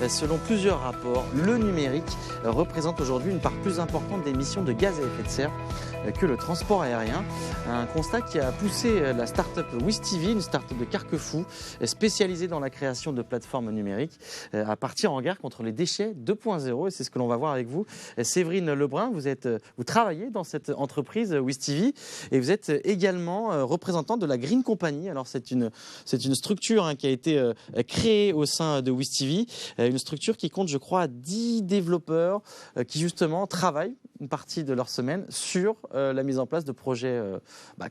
Selon plusieurs rapports, le numérique représente aujourd'hui une part plus importante des émissions de gaz à effet de serre que le transport aérien. Un constat qui a poussé la start-up WizTV, une start-up de Carquefou, spécialisée dans la création de plateformes numériques, à partir en guerre contre les déchets 2.0. Et c'est ce que l'on va voir avec vous. Séverine Lebrun, vous travaillez dans cette entreprise WizTV et vous êtes également représentante de la Green Company. Alors c'est une structure qui a été créée au sein de WizTV, une structure qui compte, je crois, 10 développeurs qui justement travaillent une partie de leur semaine sur la mise en place de projets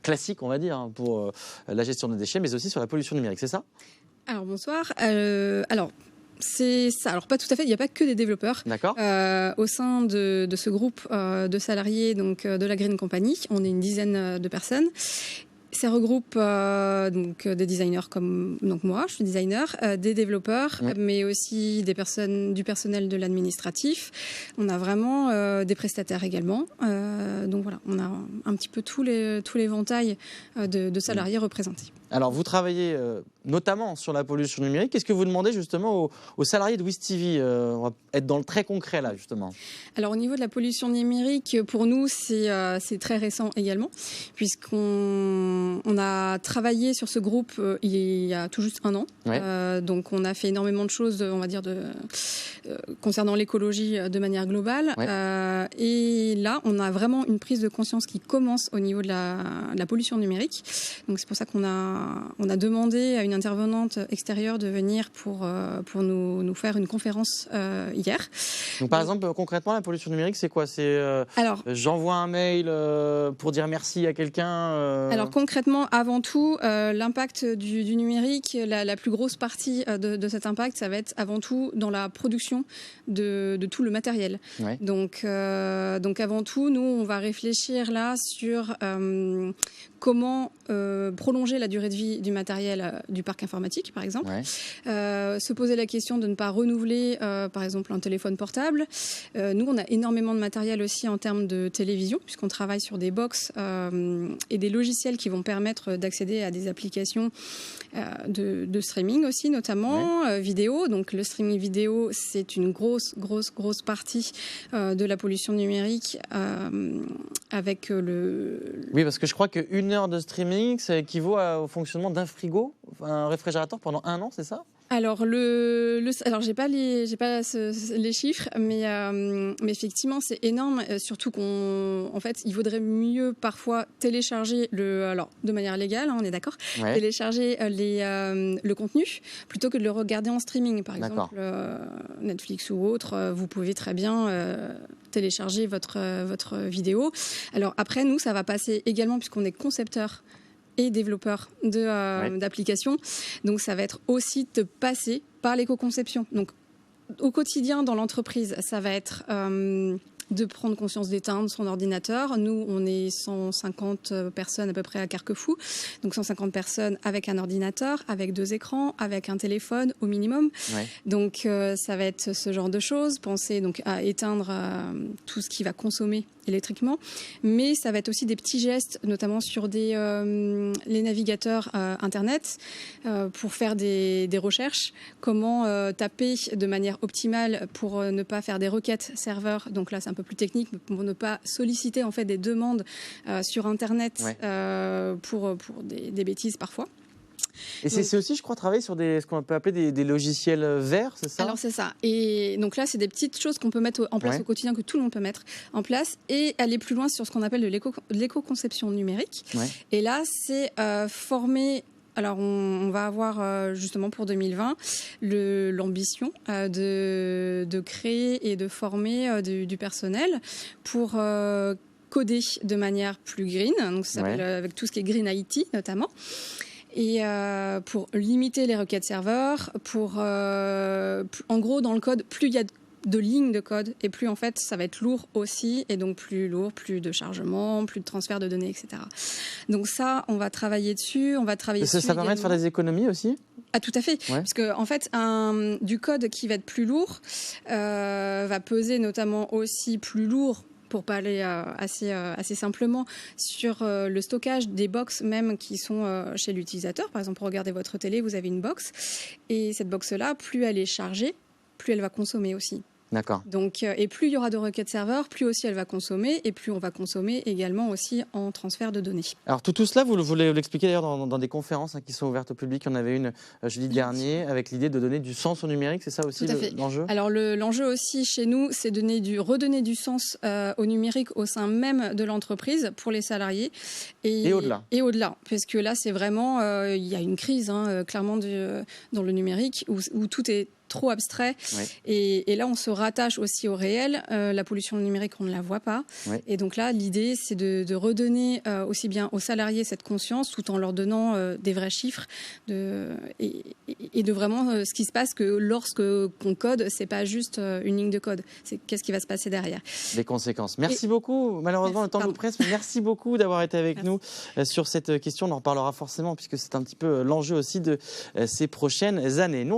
classiques, on va dire, pour la gestion des déchets, mais aussi sur la pollution numérique, c'est ça ? Alors bonsoir. C'est ça. Alors pas tout à fait. Il n'y a pas que des développeurs. D'accord. Au sein de ce groupe de salariés donc de la Green Company, on est une dizaine de personnes. Ça regroupe donc des designers comme donc moi, je suis designer, des développeurs, mais aussi du personnel de l'administratif. On a vraiment des prestataires également. Donc voilà, on a un petit peu tous les éventails de salariés représentés. Alors vous travaillez notamment sur la pollution numérique. Qu'est-ce que vous demandez justement aux salariés de WizTV ? On va être dans le très concret là justement. Alors au niveau de la pollution numérique, pour nous c'est très récent également, puisqu'on a travaillé sur ce groupe il y a tout juste un an. Ouais. Donc on a fait énormément de choses, on va dire, concernant l'écologie de manière globale. Ouais. Et là, on a vraiment une prise de conscience qui commence au niveau de la pollution numérique. Donc c'est pour ça qu'on a demandé à une intervenante extérieure de venir pour nous faire une conférence hier. Donc par exemple, concrètement, la pollution numérique, c'est quoi ? C'est j'envoie un mail pour dire merci à quelqu'un Alors concrètement, avant tout, l'impact du numérique, la plus grosse partie de cet impact, ça va être avant tout dans la production de tout le matériel. Ouais. Donc avant tout, nous, on va réfléchir là sur comment prolonger la durée de vie du matériel du parc informatique, par exemple. Ouais. Se poser la question de ne pas renouveler, par exemple, un téléphone portable. Nous, on a énormément de matériel aussi en termes de télévision, puisqu'on travaille sur des box et des logiciels qui vont permettre d'accéder à des applications de streaming aussi, notamment vidéo. Donc le streaming vidéo, c'est une grosse partie de la pollution numérique avec Oui, parce que je crois qu'une heure de streaming, ça équivaut au fonctionnement d'un frigo, un réfrigérateur pendant un an, c'est ça ? Alors alors j'ai pas les chiffres, mais effectivement c'est énorme. Surtout qu'en fait il vaudrait mieux parfois télécharger de manière légale, on est d'accord, télécharger le contenu plutôt que de le regarder en streaming, par exemple Netflix ou autre. Vous pouvez très bien télécharger votre vidéo. Alors après nous ça va passer également puisqu'on est concepteur et développeurs d'applications. Donc, ça va être aussi de passer par l'éco-conception. Donc, au quotidien, dans l'entreprise, ça va être de prendre conscience d'éteindre son ordinateur. Nous, on est 150 personnes à peu près à Carquefou. Donc, 150 personnes avec un ordinateur, avec 2 écrans, avec un téléphone au minimum. Ouais. Donc, ça va être ce genre de choses. Penser donc à éteindre tout ce qui va consommer électriquement, mais ça va être aussi des petits gestes, notamment sur les navigateurs Internet, pour faire des recherches, comment taper de manière optimale pour ne pas faire des requêtes serveurs. Donc là, c'est un peu plus technique, mais pour ne pas solliciter en fait des demandes sur Internet pour des bêtises parfois. Et c'est aussi, je crois, travailler sur ce qu'on peut appeler des logiciels verts, c'est ça ? Alors c'est ça. Et donc là, c'est des petites choses qu'on peut mettre en place au quotidien, que tout le monde peut mettre en place, et aller plus loin sur ce qu'on appelle de l'éco-conception numérique. Ouais. Et là, c'est former. Alors, on va avoir justement pour 2020 l'ambition de créer et de former du personnel pour coder de manière plus green. Donc ça s'appelle avec tout ce qui est Green IT notamment. Et pour limiter les requêtes serveurs, en gros dans le code, plus il y a de lignes de code et plus en fait ça va être lourd aussi, et donc plus lourd, plus de chargement, plus de transfert de données, etc. Donc ça, on va travailler dessus, Ça permet de faire des économies aussi ? Ah, tout à fait, parce que en fait du code qui va être plus lourd va peser notamment aussi plus lourd, pour parler assez simplement, sur le stockage des box même qui sont chez l'utilisateur. Par exemple, pour regarder votre télé, vous avez une box, et cette box-là, plus elle est chargée, plus elle va consommer aussi. D'accord. Donc, et plus il y aura de requêtes serveurs, plus aussi elle va consommer, et plus on va consommer également aussi en transfert de données. Alors tout cela, vous l'expliquez d'ailleurs dans des conférences qui sont ouvertes au public. Il y en avait une jeudi dernier avec l'idée de donner du sens au numérique, c'est ça aussi l'enjeu? Alors l'enjeu aussi chez nous, c'est redonner du sens au numérique au sein même de l'entreprise pour les salariés. Et au-delà. Et au-delà, parce que là c'est vraiment, il y a une crise clairement dans le numérique où tout est trop abstrait. Oui. Et là, on se rattache aussi au réel. La pollution numérique, on ne la voit pas. Oui. Et donc là, l'idée, c'est de redonner aussi bien aux salariés cette conscience, tout en leur donnant des vrais chiffres, et de vraiment ce qui se passe, que lorsque qu'on code, c'est pas juste une ligne de code. C'est qu'est-ce qui va se passer derrière. Les conséquences. Merci beaucoup. Malheureusement, le temps nous presse, mais merci beaucoup d'avoir été avec nous sur cette question. On en reparlera forcément, puisque c'est un petit peu l'enjeu aussi de ces prochaines années. Nous,